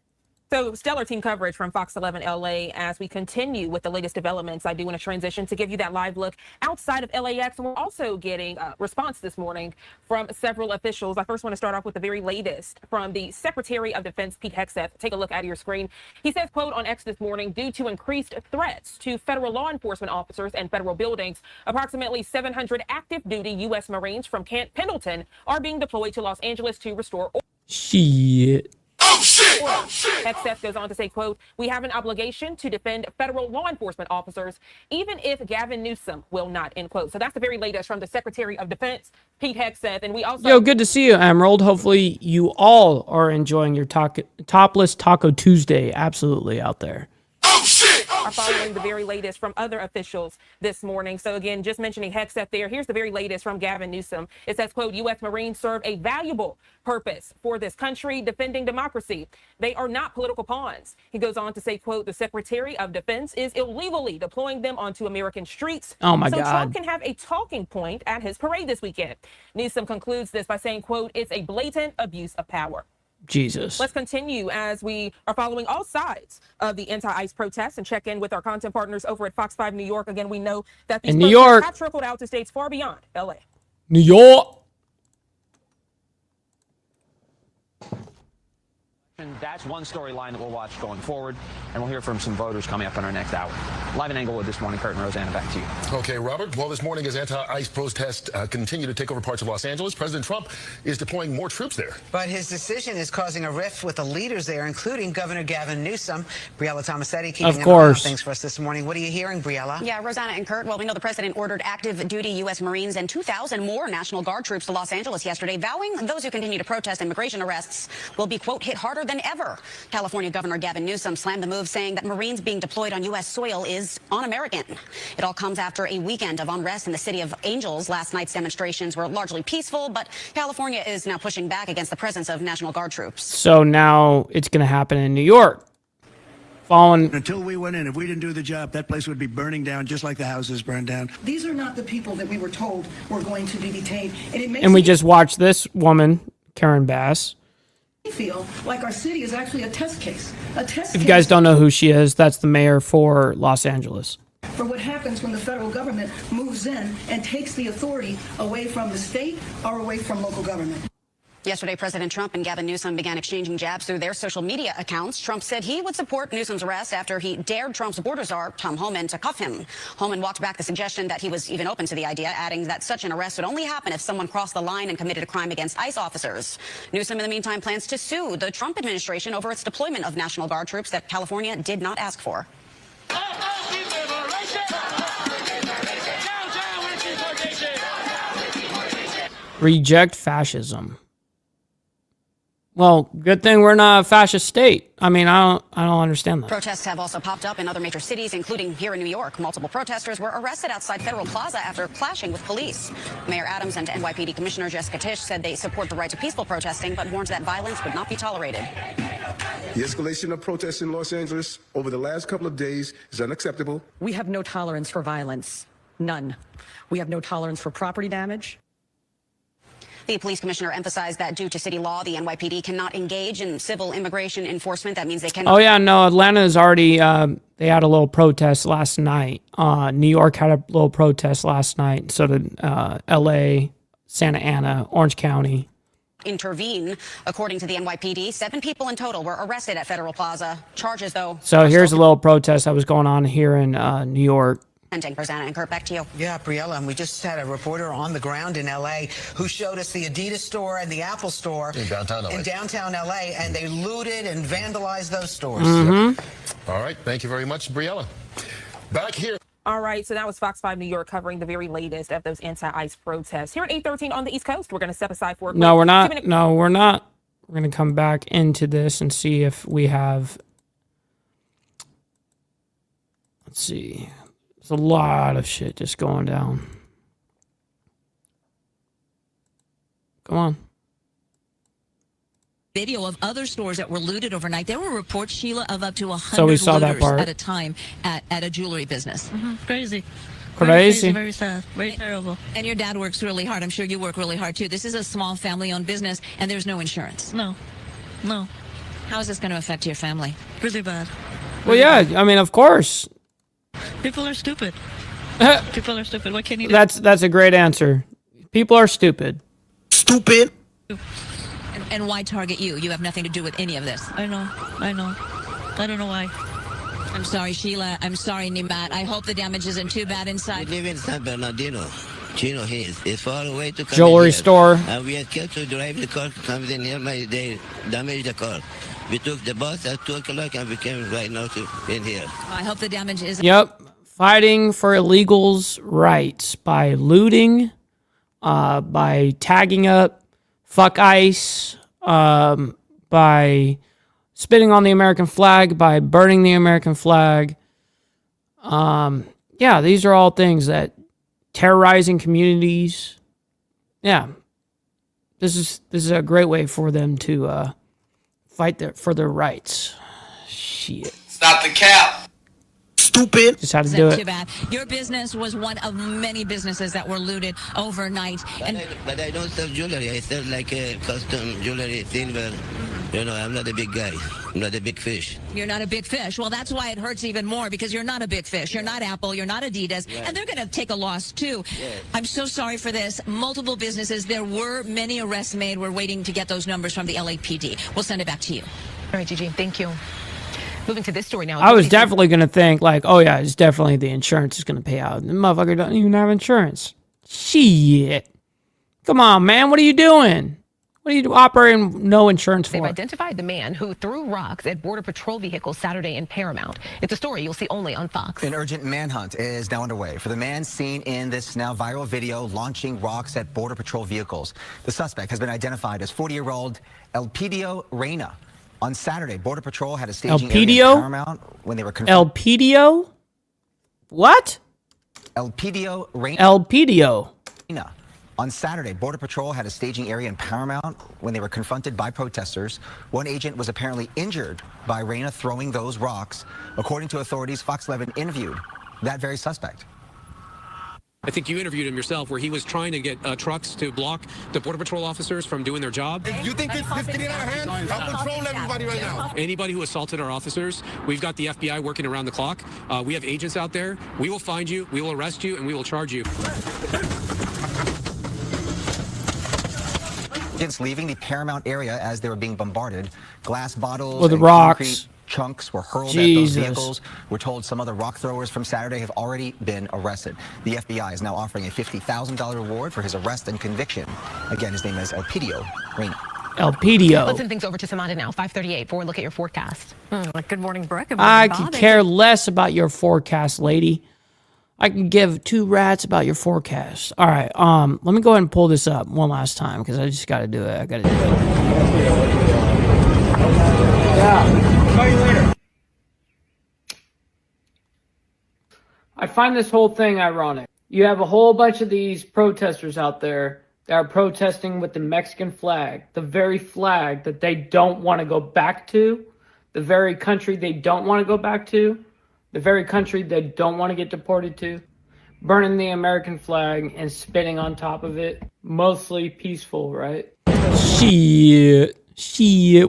So stellar team coverage from Fox 11 LA as we continue with the latest developments. I do want to transition to give you that live look outside of LAX. And we're also getting a response this morning from several officials. I first want to start off with the very latest from the Secretary of Defense, Pete Hegseth. Take a look at your screen. He says, quote, on X this morning, due to increased threats to federal law enforcement officers and federal buildings, approximately 700 active duty U.S. Marines from Camp Pendleton are being deployed to Los Angeles to restore order. Shit. Oh, shit! Oh, shit! Hegseth goes on to say, quote, we have an obligation to defend federal law enforcement officers, even if Gavin Newsom will not, end quote. So that's the very latest from the Secretary of Defense, Pete Hegseth. And we also... Yo, good to see you, Emerald. Hopefully you all are enjoying your topless Taco Tuesday absolutely out there. Oh, shit! Are following the very latest from other officials this morning. So again, just mentioning Hegseth there. Here's the very latest from Gavin Newsom. It says, quote, U.S. Marines serve a valuable purpose for this country, defending democracy. They are not political pawns. He goes on to say, quote, the Secretary of Defense is illegally deploying them onto American streets. Oh my so God. Trump can have a talking point at his parade this weekend. Newsom concludes this by saying, quote, it's a blatant abuse of power. Jesus. Let's continue as we are following all sides of the anti-ICE protests and check in with our content partners over at Fox 5 New York. Again, we know that these protests have trickled out to states far beyond LA. New York. That's one storyline that we'll watch going forward, and we'll hear from some voters coming up in our next hour. Live in Englewood this morning, Kurt and Rosanna, back to you. Okay, Robert. Well, this morning as anti-ICE protests continue to take over parts of Los Angeles, President Trump is deploying more troops there. But his decision is causing a rift with the leaders there, including Governor Gavin Newsom. Briella Tomasetti keeping an eye on things for us this morning. What are you hearing, Briella? Yeah, Rosanna and Kurt. Well, we know the president ordered active duty U.S. Marines and 2,000 more National Guard troops to Los Angeles yesterday, vowing those who continue to protest immigration arrests will be, quote, hit harder than ever. California Governor Gavin Newsom slammed the move, saying that Marines being deployed on U.S. soil is un-American. It all comes after a weekend of unrest in the city of Angels. Last night's demonstrations were largely peaceful, but California is now pushing back against the presence of National Guard troops. So now it's going to happen in New York. following. Until we went in, if we didn't do the job, that place would be burning down just like the houses burned down. These are not the people that we were told were going to be detained. And it makes And we just watched this woman, Karen Bass. me feel like our city is actually a test case. A test If you case guys don't know who she is, that's the mayor for Los Angeles. for what happens when the federal government moves in and takes the authority away from the state or away from local government. Yesterday, President Trump and Gavin Newsom began exchanging jabs through their social media accounts. Trump said he would support Newsom's arrest after he dared Trump's border czar, Tom Homan, to cuff him. Homan walked back the suggestion that he was even open to the idea, adding that such an arrest would only happen if someone crossed the line and committed a crime against ICE officers. Newsom, in the meantime, plans to sue the Trump administration over its deployment of National Guard troops that California did not ask for. Reject fascism. Well, good thing we're not a fascist state. I mean, I don't understand that. Protests have also popped up in other major cities, including here in New York. Multiple protesters were arrested outside Federal Plaza after clashing with police. Mayor Adams and NYPD Commissioner Jessica Tisch said they support the right to peaceful protesting, but warned that violence would not be tolerated. The escalation of protests in Los Angeles over the last couple of days is unacceptable. We have no tolerance for violence. None. We have no tolerance for property damage. The police commissioner emphasized that due to city law, the NYPD cannot engage in civil immigration enforcement. That means they cannot. Oh, yeah, no, Atlanta is already, they had a little protest last night. New York had a little protest last night. So did L.A., Santa Ana, Orange County. Intervene. According to the NYPD, 7 people in total were arrested at Federal Plaza. Charges, though. So here's a little protest that was going on here in New York. Rosanna and Kurt, back to you. Yeah, Briella, and we just had a reporter on the ground in L.A. who showed us the Adidas store and the Apple store in downtown L.A., and they looted and vandalized those stores. Yep. All right, thank you very much, Briella. Back here. All right, so that was Fox 5 New York covering the very latest of those anti-ICE protests. Here at 8:13 on the East Coast, we're going to step aside for a quick... No, we're not. No, we're not. We're going to come back into this and see if we have... Let's see. There's a lot of shit just going down. Come on. Video of other stores that were looted overnight. There were reports, Sheila, of up to 100 So we saw that looters part. at a time at a jewelry business. Crazy. Crazy. Very sad. Very terrible. And your dad works really hard. I'm sure you work really hard, too. This is a small family-owned business, and there's no insurance. No. How is this going to affect your family? Really bad. Well, yeah, I mean, of course. People are stupid. People are stupid. What can you do? That's a great answer. People are stupid. Stupid. And why target you? You have nothing to do with any of this. I know. I don't know why. I'm sorry, Sheila. I'm sorry, Nimat. I hope the damage isn't too bad inside. We live in San Bernardino. Chino here is far away to come Jewelry here. store. And we had kept to drive the car, comes in here, they damaged the car. We took the bus at 2 o'clock and we came right now to in here. I hope the damage isn't... Yep. Fighting for illegals' rights by looting, by tagging up, fuck ICE, by spitting on the American flag, by burning the American flag. Yeah, these are all things that terrorizing communities. Yeah. This is a great way for them to fight for their rights. Shit. Stop the cap. Stupid. Just had to do Too it. bad. Your business was one of many businesses that were looted overnight. But I don't sell jewelry. I sell like custom jewelry, silver. You know, I'm not a big guy. I'm not a big fish. You're not a big fish. Well, that's why it hurts even more, because you're not a big fish. You're not Apple. You're not Adidas. Right. And they're going to take a loss, too. Yes. I'm so sorry for this. Multiple businesses. There were many arrests made. We're waiting to get those numbers from the LAPD. We'll send it back to you. All right, Gigi, thank you. Moving to this story now. I was definitely going to think, like, oh, yeah, it's definitely the insurance is going to pay out. The motherfucker doesn't even have insurance. Shit. Come on, man. What are you doing? What are you operating no insurance for? They've identified the man who threw rocks at Border Patrol vehicles Saturday in Paramount. It's a story you'll see only on Fox. An urgent manhunt is now underway for the man seen in this now viral video launching rocks at Border Patrol vehicles. The suspect has been identified as 40-year-old Elpidio Reyna. On Saturday, Border Patrol had a staging area in Paramount when they were confronted. Elpidio? What? Elpidio Reyna. Elpidio. On Saturday, Border Patrol had a staging area in Paramount when they were confronted by protesters. One agent was apparently injured by Reyna throwing those rocks. According to authorities, Fox 11 interviewed that very suspect. I think you interviewed him yourself, where he was trying to get trucks to block the Border Patrol officers from doing their job. You think this is getting out of hand? I'll control everybody right now. Anybody who assaulted our officers, we've got the FBI working around the clock. We have agents out there. We will find you, we will arrest you, and we will charge you. Agents leaving the Paramount area as they were being bombarded. Glass bottles with and rocks. Concrete chunks were hurled at those vehicles. We're told some other rock throwers from Saturday have already been arrested. The FBI is now offering a $50,000 reward for his arrest and conviction. Again, his name is Elpidio Reyna. Elpidio. Let's send things over to Samantha now, 5:38, for a look at your forecast. Good morning, Brooke. I could care less about your forecast, lady. I can give two rats about your forecast. All right, let me go ahead and pull this up one last time because I just got to do it. I got to do it. Yeah. Call you later. I find this whole thing ironic. You have a whole bunch of these protesters out there that are protesting with the Mexican flag, the very flag that they don't want to go back to, the very country they don't want to go back to, the very country they don't want to get deported to, burning the American flag and spitting on top of it. Mostly peaceful, right? Shit.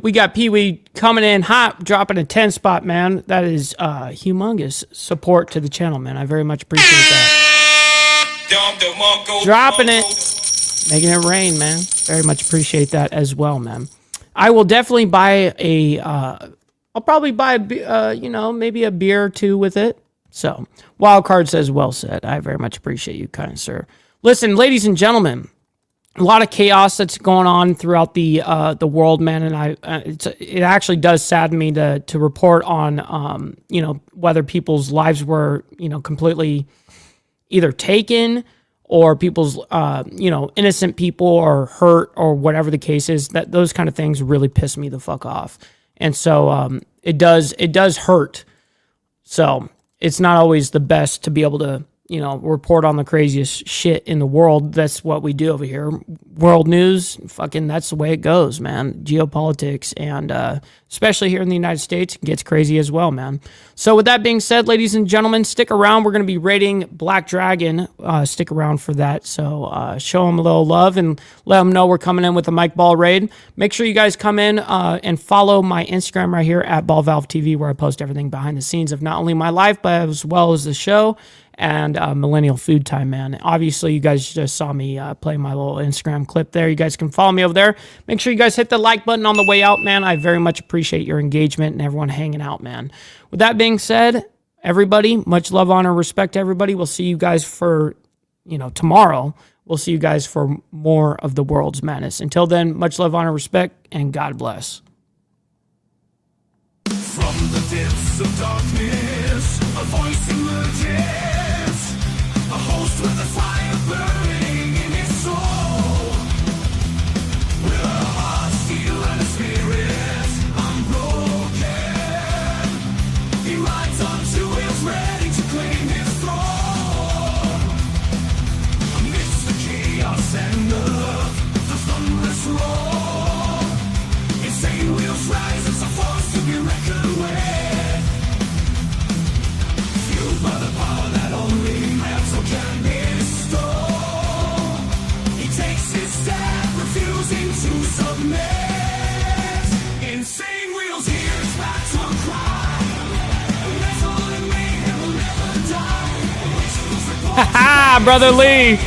We got Pee-wee coming in hot, dropping a 10 spot, man. That is humongous support to the channel, man. I very much appreciate that. Dropping it. Making it rain, man. Very much appreciate that as well, man. I will definitely buy a... I'll probably buy, maybe a beer or two with it. So, Wildcard says, well said. I very much appreciate you, kind sir. Listen, ladies and gentlemen, a lot of chaos that's going on throughout the world, man, and it actually does sadden me to report on, whether people's lives were, completely either taken or people's, innocent people are hurt or whatever the case is. That those kind of things really piss me the fuck off. And so it does hurt. So it's not always the best to be able to, report on the craziest shit in the world. That's what we do over here. World news, fucking that's the way it goes, man. Geopolitics, and especially here in the United States, it gets crazy as well, man. So with that being said, ladies and gentlemen, stick around. We're going to be rating Black Dragon. Stick around for that. So show them a little love and let them know we're coming in with a Mike Ball raid. Make sure you guys come in and follow my Instagram right here at BallValveTV, where I post everything behind the scenes of not only my life, but as well as the show. And Millennial Food Time, man. Obviously, you guys just saw me play my little Instagram clip there. You guys can follow me over there. Make sure you guys hit the like button on the way out, man. I very much appreciate your engagement and everyone hanging out, man. With that being said, everybody, much love, honor, respect to everybody. We'll see you guys for, tomorrow. We'll see you guys for more of the world's madness. Until then, much love, honor, respect, and God bless. From the depths of darkness, a voice emerges. A host with a fire burning in his soul. With a heart, steel, and a spirit unbroken. He rides on 2 wheels, ready to claim his throne. Amidst the chaos and the thunderous roar, insane wheels rise as a force to be reckoned with. Fueled by the power that only can bestow. He takes his stand, refusing to submit. Insane wheels hears back to a cry. Metal and mayhem will never die. Ha Brother Lee.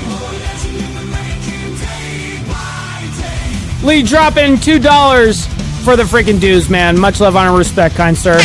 Lee dropping $2 for the freaking dues, man. Much love, honor, respect, kind sir.